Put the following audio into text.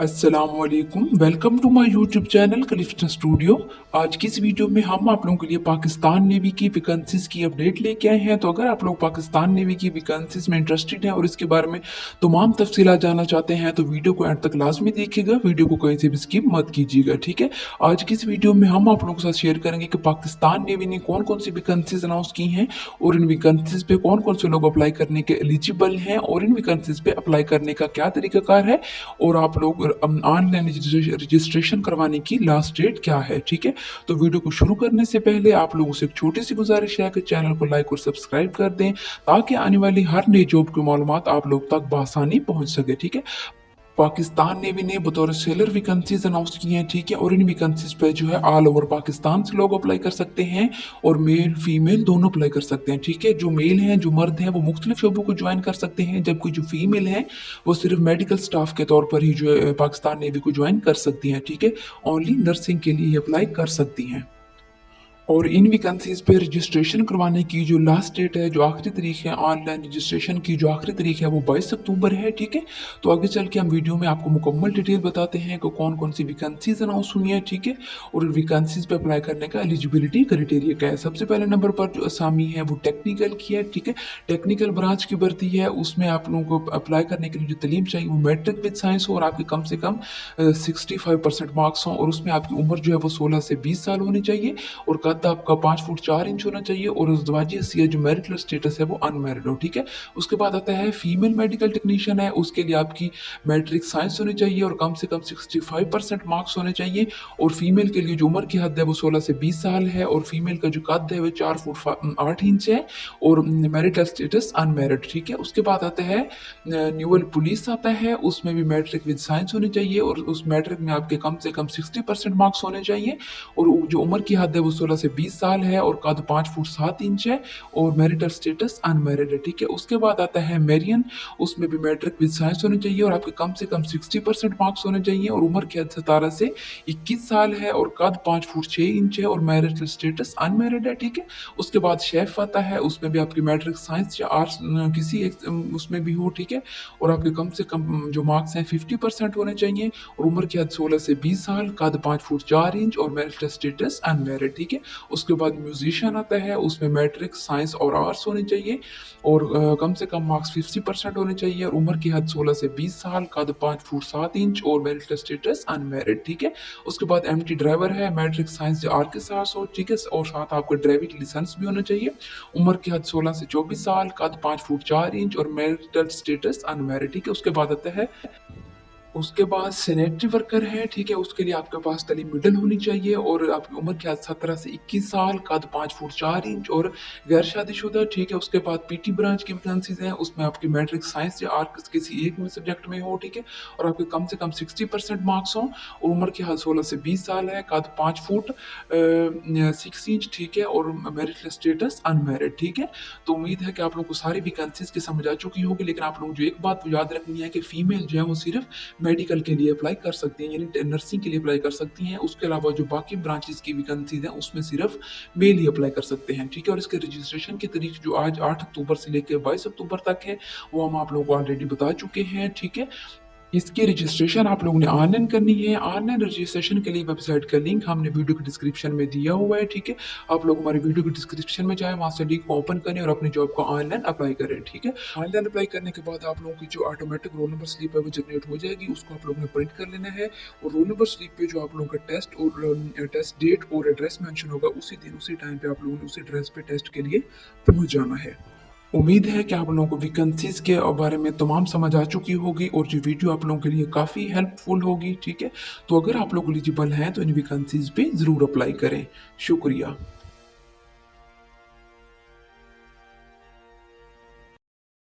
अस्सलामुअलैकुम, welcome to my YouTube channel Clifton studio. आज की इस वीडियो में हम आप लोगों के लिए पाकिस्तान नेवी की वैकेंसीज की अपडेट लेके आए हैं। तो अगर आप लोग पाकिस्तान नेवी की वैकेंसीज में इंटरेस्टेड हैं और इसके बारे में तमाम तफसीलात जानना चाहते हैं तो वीडियो को एंड तक लाजमी देखिएगा, वीडियो को कहीं से भी स्किप मत कीजिएगा, ठीक है। आज की इस वीडियो में हम आप लोगों के साथ शेयर करेंगे कि पाकिस्तान नेवी ने कौन कौन सी वैकेंसीज अनाउंस की हैं और इन वैकेंसीज पे कौन कौन से लोग अप्लाई करने के एलिजिबल हैं और इन वैकेंसीज पे अप्लाई करने का क्या तरीकाकार है और आप लोग ऑनलाइन रजिस्ट्रेशन करवाने की लास्ट डेट क्या है, ठीक है। तो वीडियो को शुरू करने से पहले आप लोगों से एक छोटी सी गुजारिश है कि चैनल को लाइक और सब्सक्राइब कर दें ताकि आने वाली हर नई जॉब की मालूमात आप लोग तक बआसानी पहुंच सके, ठीक है। पाकिस्तान नेवी ने बतौर सेलर वैकेंसीज अनाउंस की हैं, ठीक है। और इन वैकेंसीज पे जो है ऑल ओवर पाकिस्तान से लोग अप्लाई कर सकते हैं और मेल फीमेल दोनों अप्लाई कर सकते हैं, ठीक है। जो मेल हैं, जो मर्द हैं, वो मुख्तलिफ शोबों को ज्वाइन कर सकते हैं, जबकि जो फीमेल हैं वो सिर्फ मेडिकल स्टाफ के तौर पर ही जो है पाकिस्तान नेवी को ज्वाइन कर सकती हैं, ठीक है। ओनली नर्सिंग के लिए अप्लाई कर सकती हैं। और इन वैकेंसीज पे रजिस्ट्रेशन करवाने की जो लास्ट डेट है, जो आखिरी तारीख है ऑनलाइन रजिस्ट्रेशन की जो आखिरी तारीख है वो 22 अक्टूबर है, ठीक है। तो आगे चल के हम वीडियो में आपको मुकम्मल डिटेल बताते हैं कि कौन कौन सी वैकेंसीज अनाउंस हुई हैं, ठीक है। और वैकेंसीज पे अप्लाई करने का एलिजिबिलिटी क्राइटेरिया क्या है। सबसे पहले नंबर पर जो असामी है वो टेक्निकल की है, ठीक है। टेक्निकल ब्रांच की भर्ती है, उसमें आप लोगों को अप्लाई करने के लिए जो तलीम चाहिए वो मैट्रिक विद साइंस हो और आपके कम से कम 65% मार्क्स हों और उसमें आपकी उम्र जो है वो 16 से 20 साल होनी चाहिए और कद आपका 5 फुट 4 इंच होना चाहिए और उज़दवाजी हैसियत जो मैरिटल स्टेटस है वो अनमैरिड हो, ठीक है। उसके बाद आता है फीमेल मेडिकल टेक्नीशियन है, उसके लिए आपकी मैट्रिक साइंस होनी चाहिए और कम से कम 65% मार्क्स होने चाहिए और फीमेल के लिए जो उम्र की हद है वो 16 से 20 साल है और फीमेल का जो कद है वो 4 फुट 8 इंच है और मैरिटल स्टेटस अनमैरिड, ठीक है। उसके बाद आता है न्यूअल पुलिस आता है, उसमें भी मैट्रिक विद साइंस होनी चाहिए और उस मैट्रिक में आपके कम से कम 60% मार्क्स होने चाहिए और जो उम्र की हद है वो 16 से 20 साल है और कद 5 फुट 7 इंच है और मैरिटल स्टेटस अनमैरिड है, ठीक है। उसके बाद आता है मेरियन, उसमें भी मैट्रिक विद साइंस होनी चाहिए और आपके कम से कम 60% मार्क्स होने चाहिए और उम्र की हद 17 से 21 साल है और कद 5 फुट 6 इंच है और मैरिटल स्टेटस अनमैरिड है, ठीक है। उसके बाद शेफ आता है, उसमें भी आपकी मैट्रिक साइंस या आर्ट्स किसी एक उसमें भी हो, ठीक है। और आपके कम से कम जो मार्क्स हैं 50% होने चाहिए और उम्र की हद 16 से 20 साल, कद 5 फुट 4 इंच और मैरिटल स्टेटस अनमैरिड, ठीक है। उसके बाद म्यूजिशियन आता है, उसमें मैट्रिक साइंस और आर्ट्स होने चाहिए और कम से कम मार्क्स 50% होने चाहिए और उम्र की हद 16 से 20 साल, कद 5 फुट 7 इंच और मैरिटल स्टेटस अनमैरिड, ठीक है। उसके बाद एमटी ड्राइवर है, मैट्रिक साइंस आर के साथ हो, ठीक है, और साथ आपका ड्राइविंग लाइसेंस भी होना चाहिए। उम्र की हद 16 से 24 साल, कद 5 फुट 4 इंच और मैरिटल स्टेटस अनमैरिड, ठीक है। उसके बाद आता है उसके बाद सैनिटरी वर्कर है, ठीक है। उसके लिए आपके पास तालीम मिडल होनी चाहिए और आपकी उम्र क्या 17 से 21 साल, कद 5 फुट 4 इंच और गैर शादीशुदा, ठीक है। उसके बाद पीटी ब्रांच की वैकेंसीज हैं, उसमें आपकी मैट्रिक साइंस या आर्ट्स किसी एक में सब्जेक्ट में हो, ठीक है। और आपके कम से कम 60% मार्क्स हों और उम्र की हद 16 से 20 साल है, कद 5 फुट 6 इंच, ठीक है। और मैरिटल स्टेटस अनमैरिड, ठीक है। तो उम्मीद है कि आप लोगों को सारी वैकेंसीज की समझ आ चुकी होगी, लेकिन आप लोगों को जो एक बात याद रखनी है कि फीमेल जो है वो सिर्फ मेडिकल के लिए अप्लाई कर सकती हैं, यानी नर्सिंग के लिए अप्लाई कर सकती हैं। उसके अलावा जो बाकी ब्रांचेस की वैकेंसीज हैं उसमें सिर्फ मेल ही अप्लाई कर सकते हैं, ठीक है। और इसके रजिस्ट्रेशन की तारीख जो आज 8 अक्टूबर से लेकर 22 अक्टूबर तक है वो हम आप लोगों को ऑलरेडी बता चुके हैं, ठीक है। इसकी रजिस्ट्रेशन आप लोगों ने ऑनलाइन करनी है। ऑनलाइन रजिस्ट्रेशन के लिए वेबसाइट का लिंक हमने वीडियो के डिस्क्रिप्शन में दिया हुआ है, ठीक है। आप लोग हमारी वीडियो के डिस्क्रिप्शन में जाएं, वहाँ से लिंक को ओपन करें और अपनी जॉब को ऑनलाइन अप्लाई करें, ठीक है। ऑनलाइन अप्लाई करने के बाद आप लोगों की जो ऑटोमेटिक रोल नंबर स्लिप है वो जनरेट हो जाएगी, उसको आप लोगों ने प्रिंट कर लेना है और रोल नंबर स्लिप पे जो आप लोगों का टेस्ट और टेस्ट डेट और एड्रेस मेंशन होगा उसी दिन उसी टाइम पे आप लोगों ने उसी एड्रेस पे टेस्ट के लिए पहुँच जाना है। उम्मीद है कि आप लोगों को वैकेंसीज के बारे में तमाम समझ आ चुकी होगी और जो वीडियो आप लोगों के लिए काफ़ी हेल्पफुल होगी, ठीक है। तो अगर आप लोग एलिजिबल हैं तो इन वैकेंसीज पे ज़रूर अप्लाई करें। शुक्रिया।